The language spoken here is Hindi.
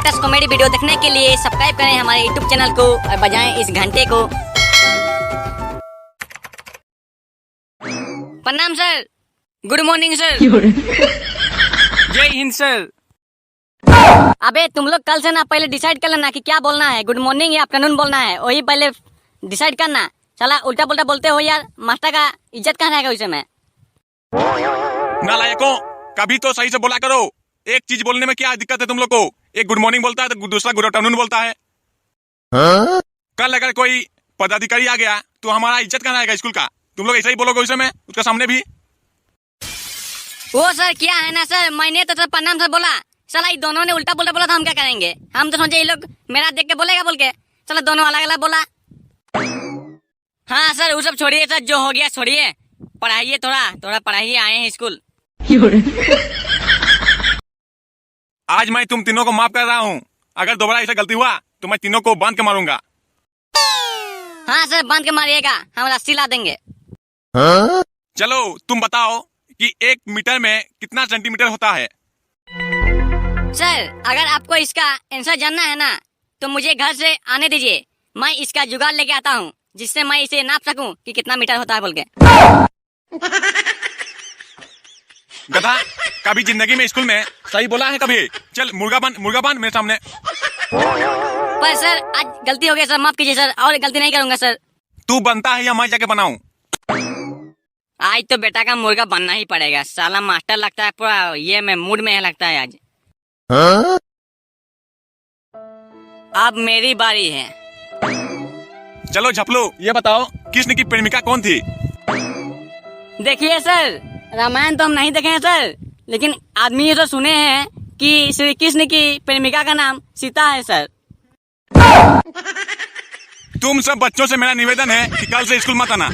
लेटेस्ट कॉमेडी वीडियो देखने के लिए सब्सक्राइब करें हमारे यूट्यूब चैनल को और बजाएं इस घंटे को। प्रणाम सर। Good morning sir. जय हिंद सर। अबे तुम लोग कल से ना पहले डिसाइड कर लेना कि क्या बोलना है, गुड मॉर्निंग या आफ्टरनून बोलना है, वही पहले डिसाइड करना। चला उल्टा पुल्टा बोलते हो यार, मास्टर का इज्जत कहाँ रहेगा उसे में। नालायकों, कभी तो सही से बोला करो। एक चीज बोलने में क्या दिक्कत है तुम लोग को? एक गुड मॉर्निंग बोलता है तो दूसरा गुड आफ्टरनून बोलता है। कल अगर कोई पदाधिकारी आ गया तो हमारा इज्जत कहाँ रहेगा स्कूल का? तुम लोग ऐसा ही बोलोगे उसे में, उसके सामने भी। वो सर क्या है ना सर, मैंने तो सर प्रणाम सर बोला, चला ये दोनों ने उल्टा पुल्टा बोला था, हम क्या करेंगे? हम तो सोचे ये लोग मेरा देख के बोलेगा बोल के, चलो दोनों अलग अलग बोला। हाँ सर वो सब छोड़िए सर, जो हो गया छोड़िए, पढ़ाइए थोड़ा पढ़ाइए, आए हैं स्कूल। आज मैं तुम तीनों को माफ कर रहा हूँ। अगर दोबारा ऐसा गलती हुआ तो मैं तीनों को बांध के मारूंगा। हाँ सर बांध के मारिएगा, हम रस्सी ला देंगे। चलो तुम बताओ कि 1 मीटर में कितना सेंटीमीटर होता है? सर अगर आपको इसका आंसर जानना है ना तो मुझे घर से आने दीजिए, मैं इसका जुगाड़ लेके आता हूँ जिससे मैं इसे नाप सकूं कि कितना मीटर होता है बोल के। गधा, कभी जिंदगी में स्कूल में सही बोला है कभी? चल मुर्गा बन मेरे सामने। पर सर आज गलती हो गई सर, माफ कीजिए सर, और गलती नहीं करूंगा सर। तू बनता है या मैं जाके बनाऊं? आज तो बेटा का मुर्गा बनना ही पड़ेगा, साला मास्टर लगता है पूरा ये में मूड में है लगता है आज। अब मेरी बारी है। चलो झपलो, ये बताओ कृष्ण की प्रेमिका कौन थी? देखिए सर, रामायण तो हम नहीं देखे हैं सर, लेकिन आदमी ये तो सुने हैं कि श्री कृष्ण की प्रेमिका का नाम सीता है सर। तुम सब बच्चों से मेरा निवेदन है कि कल से स्कूल मत आना।